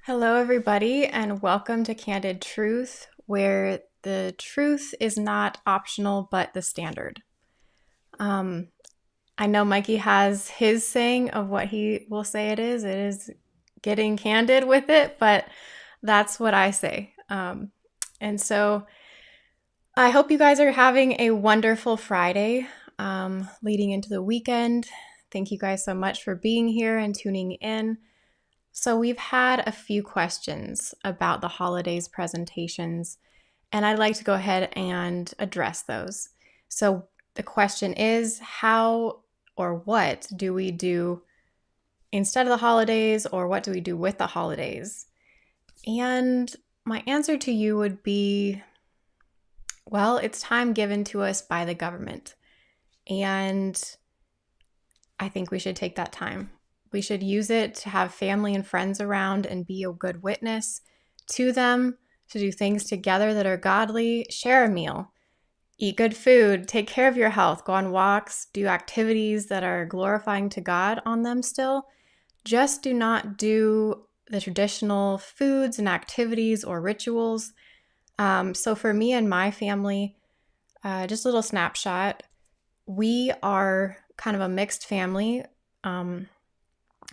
Hello, everybody, and welcome to Candid Truth, where the truth is not optional but the standard. Um, I know Mikey has his saying of what he will say it is. It is getting candid with it, but that's what I say. And so I hope you guys are having a wonderful Friday leading into the weekend. Thank you guys so much for being here and tuning in. So we've had a few questions about the holidays presentations, and I'd like to go ahead and address those. So the question is, how or what do we do instead of the holidays, or what do we do with the holidays? And my answer to you would be, well, it's time given to us by the government. And I think we should take that time. We should use it to have family and friends around and be a good witness to them, to do things together that are godly, share a meal, eat good food, take care of your health, go on walks, do activities that are glorifying to God on them still. Just do not do the traditional foods and activities or rituals. So for me and my family, just a little snapshot, we are kind of a mixed family.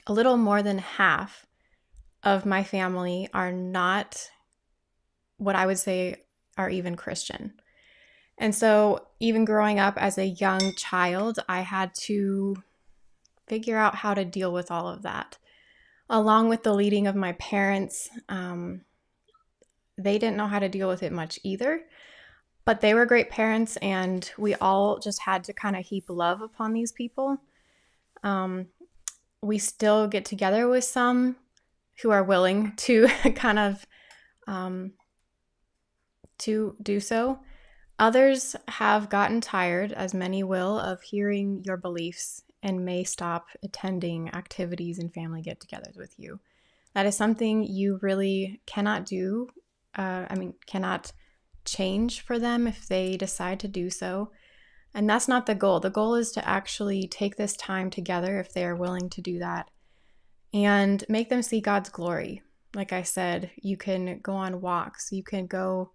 A little more than half of my family are not what I would say are even Christian. And so even growing up as a young child, I had to figure out how to deal with all of that. Along with the leading of my parents, they didn't know how to deal with it much either. But they were great parents, and we all just had to kind of heap love upon these people. We still get together with some who are willing to kind of to do so. Others have gotten tired, as many will, of hearing your beliefs and may stop attending activities and family get-togethers with you. That is something you really cannot do. Cannot change for them if they decide to do so. And that's not the goal. The goal is to actually take this time together, if they are willing to do that, and make them see God's glory. Like I said, you can go on walks. You can go,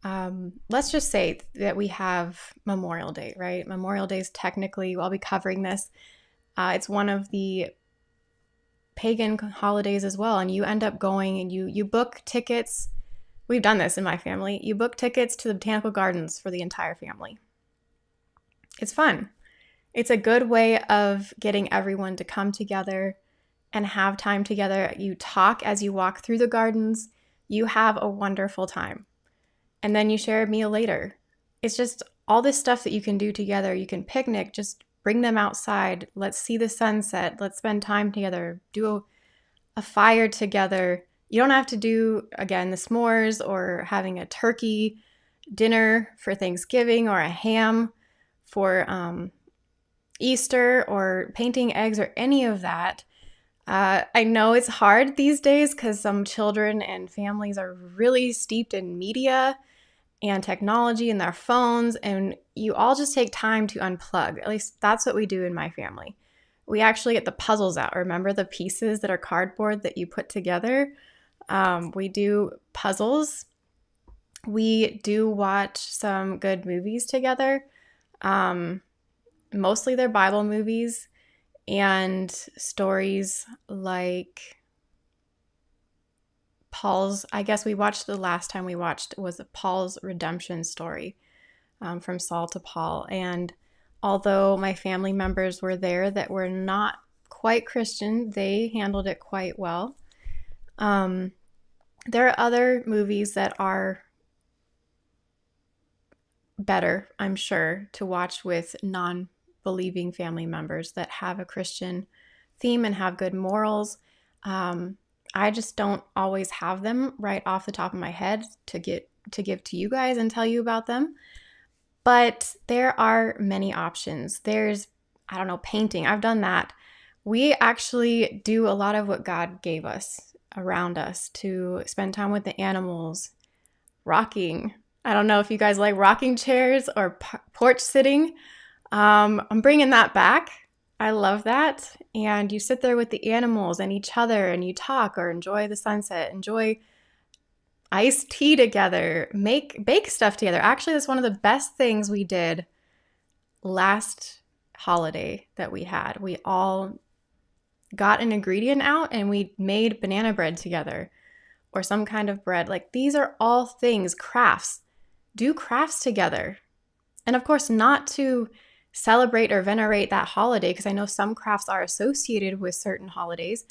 let's just say that we have Memorial Day, right? Memorial Day is technically, I'll be covering this. It's one of the pagan holidays as well. And you end up going and you book tickets. We've done this in my family. You book tickets to the botanical gardens for the entire family. It's fun. It's a good way of getting everyone to come together and have time together. You talk as you walk through the gardens. You have a wonderful time. And then you share a meal later. It's just all this stuff that you can do together. You can picnic, just bring them outside. Let's see the sunset. Let's spend time together. Do a fire together. You don't have to do, again, the s'mores or having a turkey dinner for Thanksgiving or a ham for Easter or painting eggs or any of that. I know it's hard these days because some children and families are really steeped in media and technology and their phones, and you all just take time to unplug. At least that's what we do in my family. We actually get the puzzles out. Remember the pieces that are cardboard that you put together? We do puzzles. We do watch some good movies together. Mostly they're Bible movies and stories like Paul's, I guess we watched, the last time we watched was Paul's redemption story, from Saul to Paul. And although my family members were there that were not quite Christian, they handled it quite well. There are other movies that are better, I'm sure, to watch with non-believing family members that have a Christian theme and have good morals. I just don't always have them right off the top of my head to give to you guys and tell you about them. But there are many options. There's, I don't know, painting. I've done that. We actually do a lot of what God gave us around us to spend time with the animals, rocking. I don't know if you guys like rocking chairs or porch sitting. I'm bringing that back. I love that. And you sit there with the animals and each other and you talk or enjoy the sunset, enjoy iced tea together, bake stuff together. Actually, that's one of the best things we did last holiday that we had. We all got an ingredient out and we made banana bread together or some kind of bread. Like, these are all things, crafts. Do crafts together. And of course, not to celebrate or venerate that holiday, because I know some crafts are associated with certain holidays,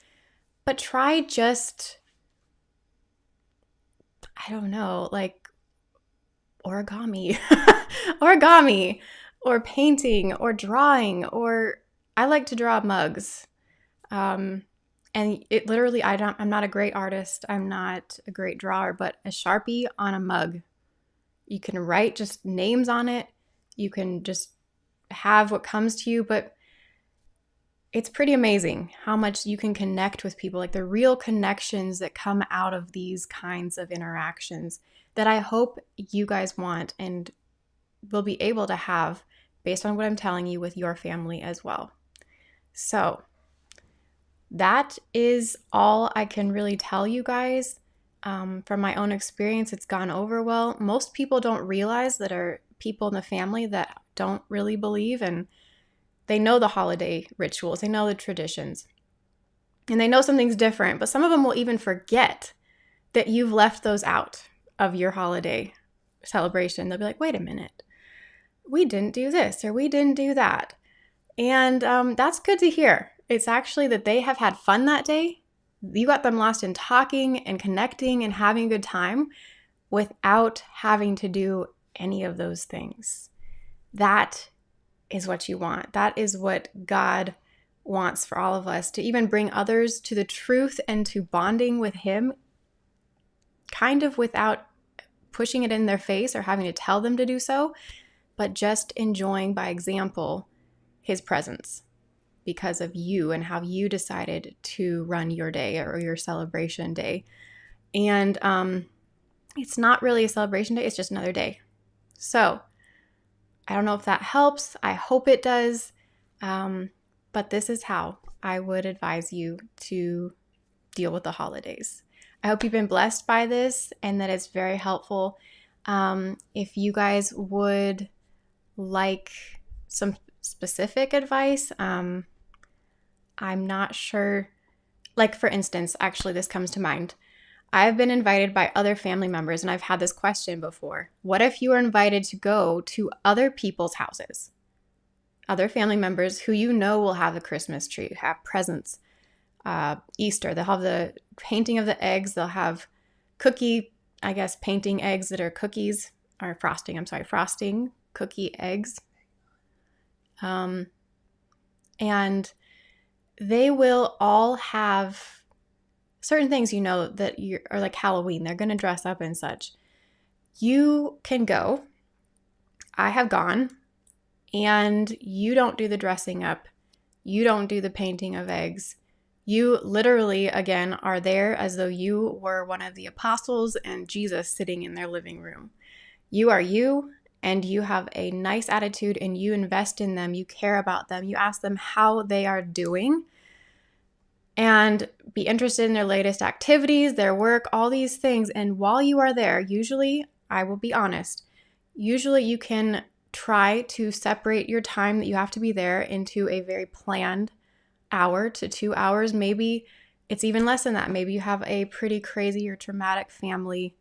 but try just, I don't know, like origami, origami, or painting, or drawing, or I like to draw mugs. And it literally, I'm not a great artist. I'm not a great drawer, but a Sharpie on a mug. You can write just names on it. You can just have what comes to you, but it's pretty amazing how much you can connect with people, like the real connections that come out of these kinds of interactions that I hope you guys want and will be able to have based on what I'm telling you with your family as well. So that is all I can really tell you guys. From my own experience, it's gone over well. Most people don't realize that are people in the family that don't really believe, and they know the holiday rituals, they know the traditions, and they know something's different, but some of them will even forget that you've left those out of your holiday celebration. They'll be like, wait a minute, we didn't do this or we didn't do that. And that's good to hear. It's actually that they have had fun that day. You got them lost in talking and connecting and having a good time without having to do any of those things. That is what you want. That is what God wants for all of us, to even bring others to the truth and to bonding with Him, kind of without pushing it in their face or having to tell them to do so, but just enjoying by example His presence because of you and how you decided to run your day or your celebration day. And it's not really a celebration day, it's just another day. So I don't know if that helps. I hope it does. But this is how I would advise you to deal with the holidays. I hope you've been blessed by this and that it's very helpful. If you guys would like some specific advice, I'm not sure. Like, for instance, actually, this comes to mind. I've been invited by other family members, and I've had this question before. What if you are invited to go to other people's houses? Other family members who you know will have a Christmas tree, have presents, Easter. They'll have the painting of the eggs. They'll have painting eggs that are cookies, or frosting cookie eggs. And they will all have certain things, that are like Halloween. They're going to dress up and such. You can go. I have gone. And you don't do the dressing up. You don't do the painting of eggs. You literally, again, are there as though you were one of the apostles and Jesus sitting in their living room. You are you, and you have a nice attitude, and you invest in them. You care about them. You ask them how they are doing and be interested in their latest activities, their work, all these things. And while you are there, usually, I will be honest, usually you can try to separate your time that you have to be there into a very planned hour to 2 hours. Maybe it's even less than that. Maybe you have a pretty crazy or traumatic family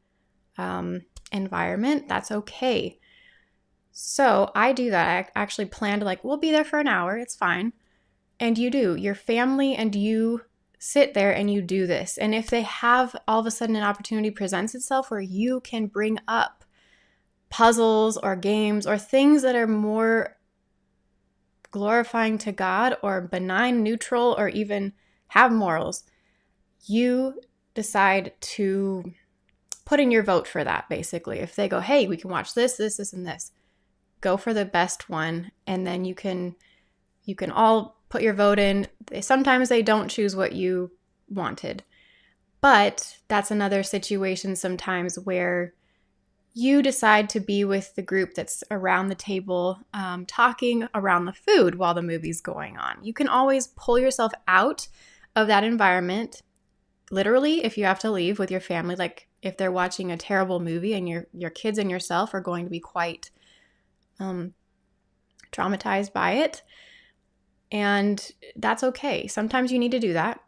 environment. That's okay. So I do that. I actually planned we'll be there for an hour. It's fine. And you do. Your family and you sit there and you do this. And if they have all of a sudden an opportunity presents itself where you can bring up puzzles or games or things that are more glorifying to God or benign, neutral, or even have morals, you decide to put in your vote for that, basically. If they go, hey, we can watch this, and this, go for the best one, and then you can all put your vote in. Sometimes they don't choose what you wanted, but that's another situation sometimes where you decide to be with the group that's around the table, talking around the food while the movie's going on. You can always pull yourself out of that environment. Literally, if you have to leave with your family, like if they're watching a terrible movie and your kids and yourself are going to be quite traumatized by it. And that's okay. Sometimes you need to do that.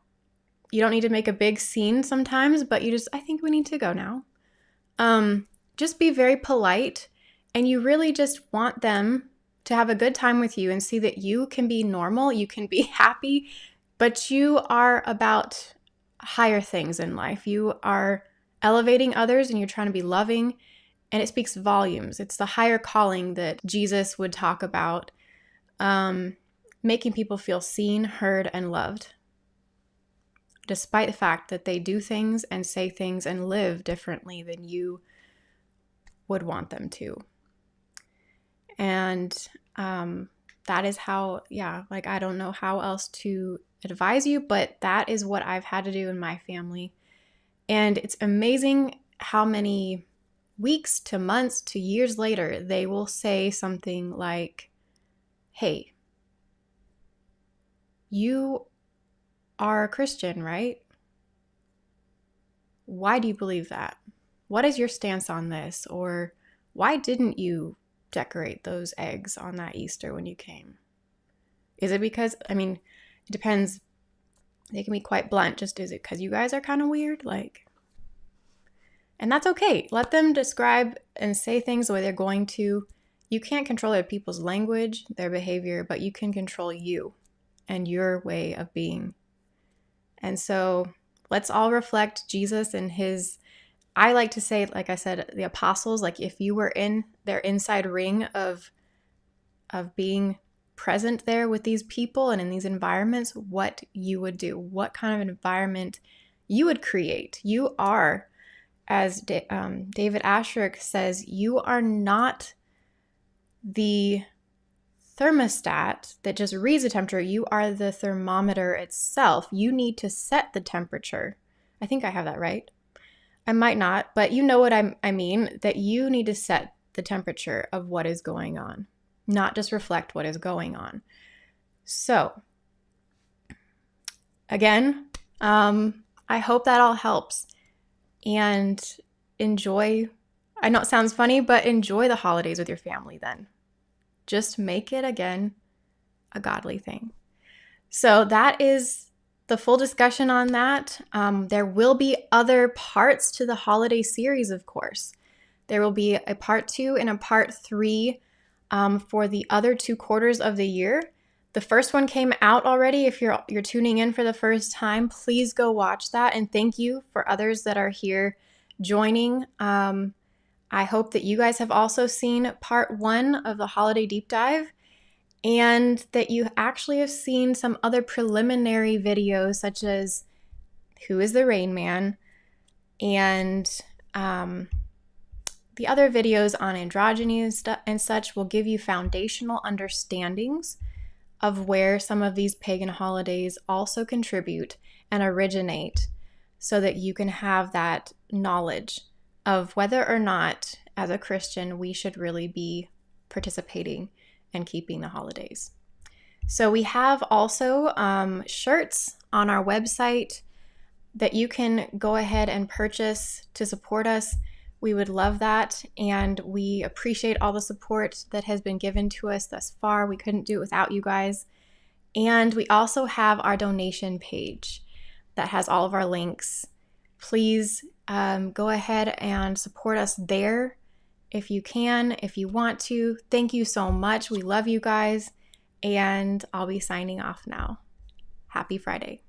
You don't need to make a big scene sometimes, but I think we need to go now. Just be very polite, and you really just want them to have a good time with you and see that you can be normal, you can be happy, but you are about higher things in life. You are elevating others and you're trying to be loving, and it speaks volumes. It's the higher calling that Jesus would talk about, making people feel seen, heard, and loved, despite the fact that they do things and say things and live differently than you would want them to. And that is how, I don't know how else to advise you, but that is what I've had to do in my family. And it's amazing how many weeks to months to years later, they will say something like, hey, you are a Christian, right? Why do you believe that? What is your stance on this? Or why didn't you decorate those eggs on that Easter when you came? Is it because, it depends. They can be quite blunt. Just, is it because you guys are kind of weird? And that's okay. Let them describe and say things the way they're going to. You can't control other people's language, their behavior, but you can control you and your way of being. And so let's all reflect Jesus and his, I like to say, like I said, the apostles, like if you were in their inside ring of being present there with these people and in these environments, what you would do, what kind of an environment you would create. You are, as David Asscherick says, you are not the thermostat that just reads the temperature. You are the thermometer itself. You need to set the temperature. I think I have that right. I might not, but you know what I mean, that you need to set the temperature of what is going on, not just reflect what is going on. So, again, I hope that all helps. And enjoy, I know it sounds funny, but enjoy the holidays with your family then. Just make it, again, a godly thing. So that is the full discussion on that. There will be other parts to the holiday series, of course. There will be a part 2 and a part 3 for the other 2 quarters of the year. The first one came out already. If you're tuning in for the first time, please go watch that. And thank you for others that are here joining. I hope that you guys have also seen part 1 of the holiday deep dive, and that you actually have seen some other preliminary videos, such as Who is the Rain Man, and the other videos on androgyny and such will give you foundational understandings of where some of these pagan holidays also contribute and originate, so that you can have that knowledge of whether or not, as a Christian, we should really be participating and keeping the holidays. So we have also shirts on our website that you can go ahead and purchase to support us. We would love that, and we appreciate all the support that has been given to us thus far. We couldn't do it without you guys. And we also have our donation page that has all of our links. Please go ahead and support us there if you can, if you want to. Thank you so much. We love you guys, and I'll be signing off now. Happy Friday.